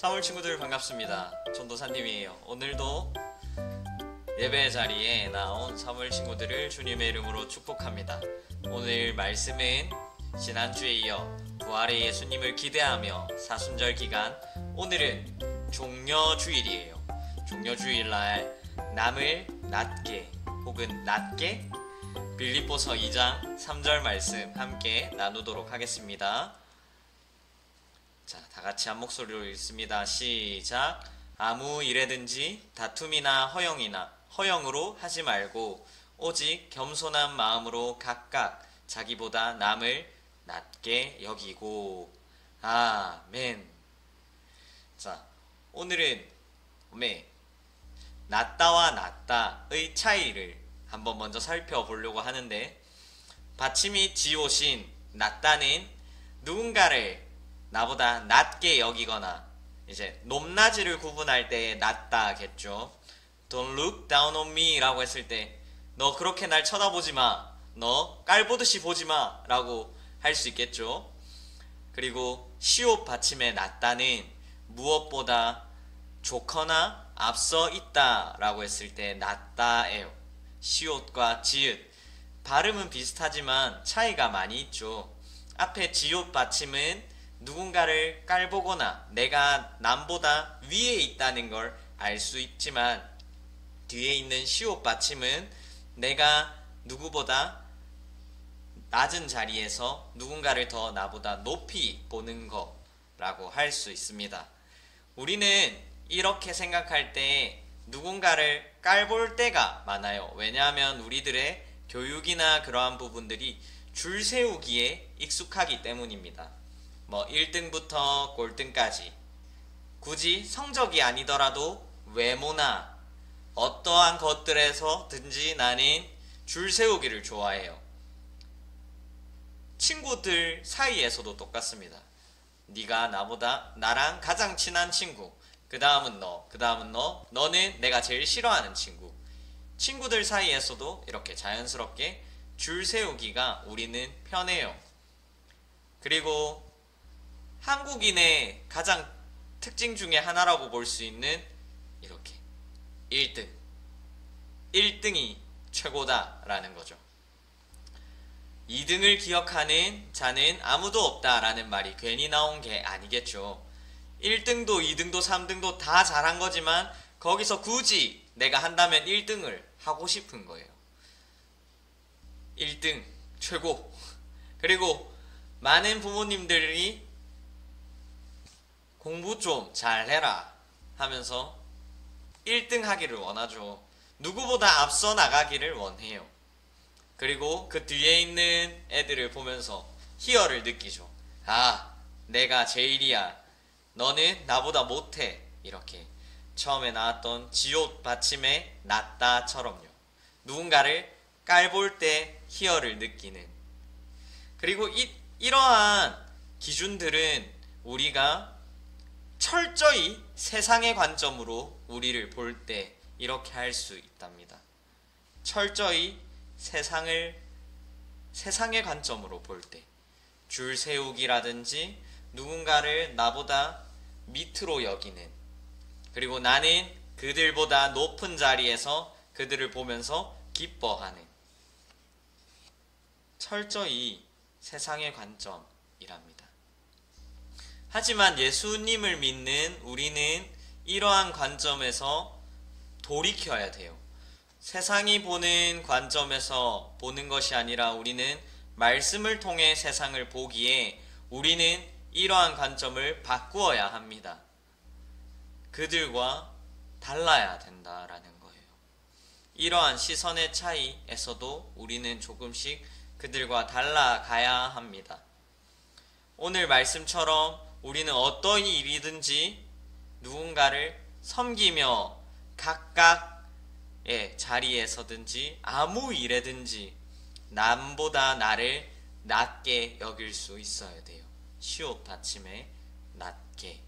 사물 친구들 반갑습니다. 전도사님이에요. 오늘도 예배 자리에 나온 사물 친구들을 주님의 이름으로 축복합니다. 오늘 말씀은 지난주에 이어 부활의 예수님을 기대하며 사순절 기간, 오늘은 종려주일이에요. 종려주일날 남을 낮게 혹은 낮게 빌립보서 2장 3절 말씀 함께 나누도록 하겠습니다. 자, 다같이 한 목소리로 읽습니다. 시작. 아무 일에든지 다툼이나 허영으로 하지 말고 오직 겸손한 마음으로 각각 자기보다 남을 낮게 여기고. 아멘. 자, 오늘은 낮다와 낮다의 차이를 한번 먼저 살펴보려고 하는데, 받침이 지오신 낮다는 누군가를 나보다 낮게 여기거나 이제 높낮이를 구분할 때 낮다겠죠. Don't look down on me 라고 했을 때 너 그렇게 날 쳐다보지 마, 너 깔보듯이 보지 마 라고 할 수 있겠죠. 그리고 시옷 받침의 낮다는 무엇보다 좋거나 앞서 있다 라고 했을 때 낮다예요. 시옷과 지읒 발음은 비슷하지만 차이가 많이 있죠. 앞에 지읒 받침은 누군가를 깔보거나 내가 남보다 위에 있다는 걸 알 수 있지만, 뒤에 있는 시옷 받침은 내가 누구보다 낮은 자리에서 누군가를 더 나보다 높이 보는 거라고 할 수 있습니다. 우리는 이렇게 생각할 때 누군가를 깔볼 때가 많아요. 왜냐하면 우리들의 교육이나 그러한 부분들이 줄 세우기에 익숙하기 때문입니다. 1등부터 꼴등까지 굳이 성적이 아니더라도 외모나 어떠한 것들에서든지 나는 줄 세우기를 좋아해요. 친구들 사이에서도 똑같습니다. 네가 나랑 가장 친한 친구, 그 다음은 너, 너는 내가 제일 싫어하는 친구. 친구들 사이에서도 이렇게 자연스럽게 줄 세우기가 우리는 편해요. 그리고 한국인의 가장 특징 중에 하나라고 볼 수 있는 이렇게 1등이 최고다라는 거죠. 2등을 기억하는 자는 아무도 없다라는 말이 괜히 나온 게 아니겠죠. 1등도 2등도 3등도 다 잘한 거지만 거기서 굳이 내가 한다면 1등을 하고 싶은 거예요. 1등 최고. 그리고 많은 부모님들이 공부 좀 잘해라 하면서 1등 하기를 원하죠. 누구보다 앞서 나가기를 원해요. 그리고 그 뒤에 있는 애들을 보면서 희열을 느끼죠. 아, 내가 제일이야, 너는 나보다 못해. 이렇게 처음에 나왔던 지읒 받침의 낮다처럼요. 누군가를 깔볼 때 희열을 느끼는. 그리고 이러한 기준들은 우리가 철저히 세상의 관점으로 우리를 볼 때 이렇게 할 수 있답니다. 철저히 세상의 관점으로 볼 때 줄 세우기라든지 누군가를 나보다 밑으로 여기는, 그리고 나는 그들보다 높은 자리에서 그들을 보면서 기뻐하는, 철저히 세상의 관점이랍니다. 하지만 예수님을 믿는 우리는 이러한 관점에서 돌이켜야 돼요. 세상이 보는 관점에서 보는 것이 아니라 우리는 말씀을 통해 세상을 보기에 우리는 이러한 관점을 바꾸어야 합니다. 그들과 달라야 된다라는 거예요. 이러한 시선의 차이에서도 우리는 조금씩 그들과 달라가야 합니다. 오늘 말씀처럼 우리는 어떤 일이든지 누군가를 섬기며 각각의 자리에서든지 아무 일에든지 남보다 나를 낮게 여길 수 있어야 돼요. 시옷 받침에 낮게.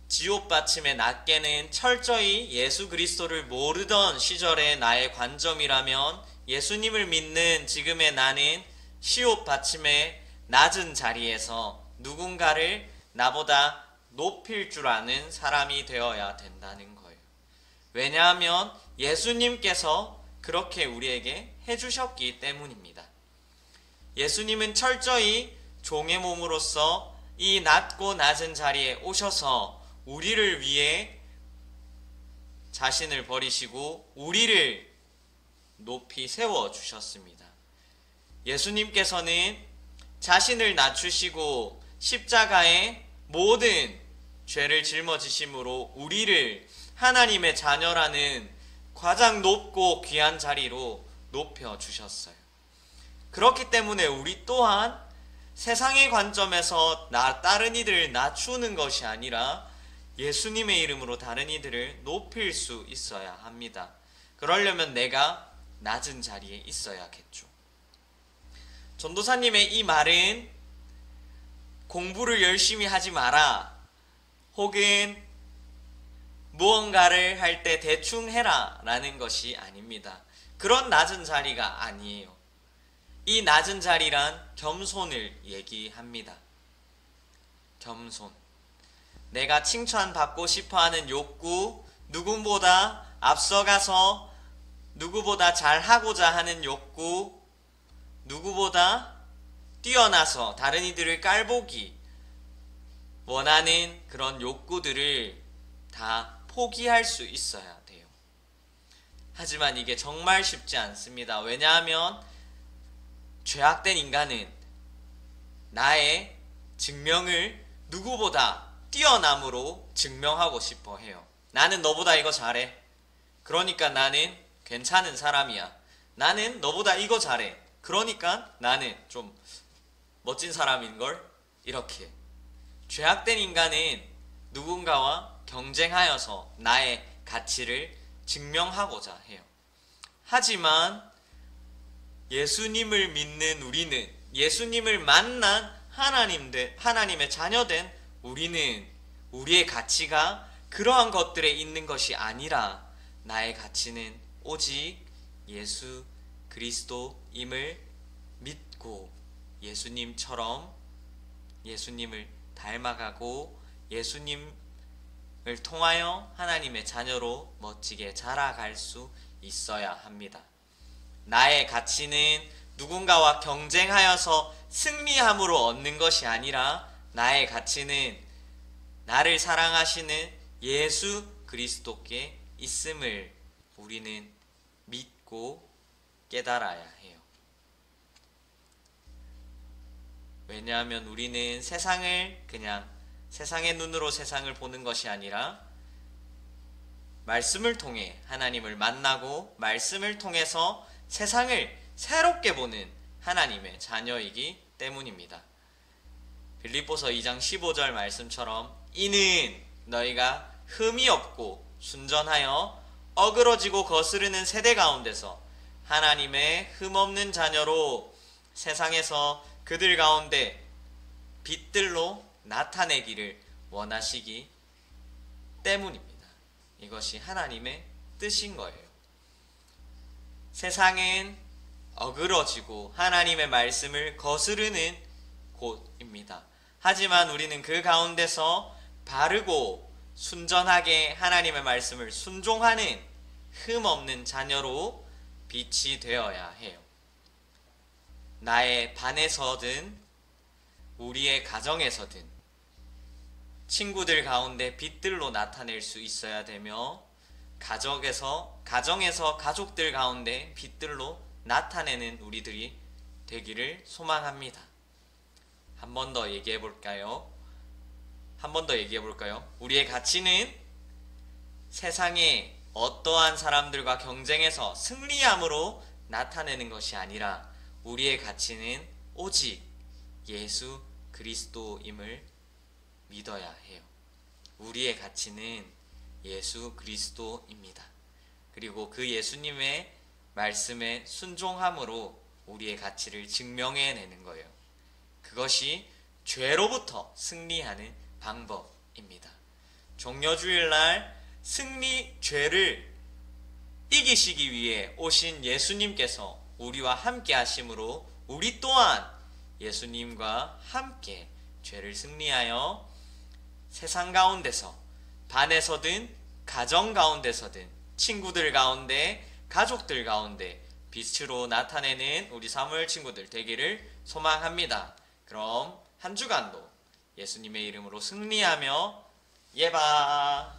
지읒 받침의 낮게는 철저히 예수 그리스도를 모르던 시절의 나의 관점이라면, 예수님을 믿는 지금의 나는 시옷 받침의 낮은 자리에서 누군가를 나보다 높일 줄 아는 사람이 되어야 된다는 거예요. 왜냐하면 예수님께서 그렇게 우리에게 해주셨기 때문입니다. 예수님은 철저히 종의 몸으로서 이 낮고 낮은 자리에 오셔서 우리를 위해 자신을 버리시고 우리를 높이 세워주셨습니다. 예수님께서는 자신을 낮추시고 십자가에 모든 죄를 짊어지심으로 우리를 하나님의 자녀라는 가장 높고 귀한 자리로 높여주셨어요. 그렇기 때문에 우리 또한 세상의 관점에서 다른 이들을 낮추는 것이 아니라 예수님의 이름으로 다른 이들을 높일 수 있어야 합니다. 그러려면 내가 낮은 자리에 있어야겠죠. 전도사님의 이 말은 공부를 열심히 하지 마라, 혹은 무언가를 할 때 대충 해라 라는 것이 아닙니다. 그런 낮은 자리가 아니에요. 이 낮은 자리란 겸손을 얘기합니다. 겸손. 내가 칭찬받고 싶어하는 욕구, 누구보다 앞서가서 누구보다 잘하고자 하는 욕구, 누구보다 뛰어나서 다른 이들을 깔보기 원하는 그런 욕구들을 다 포기할 수 있어야 돼요. 하지만 이게 정말 쉽지 않습니다. 왜냐하면 죄악된 인간은 나의 증명을 누구보다 뛰어남으로 증명하고 싶어 해요. 나는 너보다 이거 잘해. 그러니까 나는 괜찮은 사람이야. 나는 너보다 이거 잘해. 그러니까 나는 좀 멋진 사람인걸. 이렇게 죄악된 인간은 누군가와 경쟁하여서 나의 가치를 증명하고자 해요. 하지만 예수님을 믿는 우리는, 예수님을 만난 하나님의 자녀된 우리는 우리의 가치가 그러한 것들에 있는 것이 아니라 나의 가치는 오직 예수 그리스도임을 믿고 예수님처럼 예수님을 닮아가고 예수님을 통하여 하나님의 자녀로 멋지게 자라갈 수 있어야 합니다. 나의 가치는 누군가와 경쟁하여서 승리함으로 얻는 것이 아니라 나의 가치는 나를 사랑하시는 예수 그리스도께 있음을 우리는 믿고 깨달아야 해요. 왜냐하면 우리는 그냥 세상의 눈으로 세상을 보는 것이 아니라 말씀을 통해 하나님을 만나고 말씀을 통해서 세상을 새롭게 보는 하나님의 자녀이기 때문입니다. 빌립보서 2장 15절 말씀처럼 이는 너희가 흠이 없고 순전하여 어그러지고 거스르는 세대 가운데서 하나님의 흠없는 자녀로 세상에서 그들 가운데 빛들로 나타내기를 원하시기 때문입니다. 이것이 하나님의 뜻인 거예요. 세상은 어그러지고 하나님의 말씀을 거스르는 곳입니다. 하지만 우리는 그 가운데서 바르고 순전하게 하나님의 말씀을 순종하는 흠없는 자녀로 빛이 되어야 해요. 나의 반에서든 우리의 가정에서든 친구들 가운데 빛들로 나타낼 수 있어야 되며 가정에서 가족들 가운데 빛들로 나타내는 우리들이 되기를 소망합니다. 한 번 더 얘기해 볼까요? 우리의 가치는 세상의 어떠한 사람들과 경쟁해서 승리함으로 나타내는 것이 아니라 우리의 가치는 오직 예수 그리스도임을 믿어야 해요. 우리의 가치는 예수 그리스도입니다. 그리고 그 예수님의 말씀에 순종함으로 우리의 가치를 증명해내는 거예요. 그것이 죄로부터 승리하는 방법입니다. 종려주일날 죄를 이기시기 위해 오신 예수님께서 우리와 함께 하심으로 우리 또한 예수님과 함께 죄를 승리하여 세상 가운데서, 반에서든 가정 가운데서든 친구들 가운데, 가족들 가운데 빛으로 나타내는 우리 사무엘 친구들 되기를 소망합니다. 그럼 한 주간도 예수님의 이름으로 승리하며 예바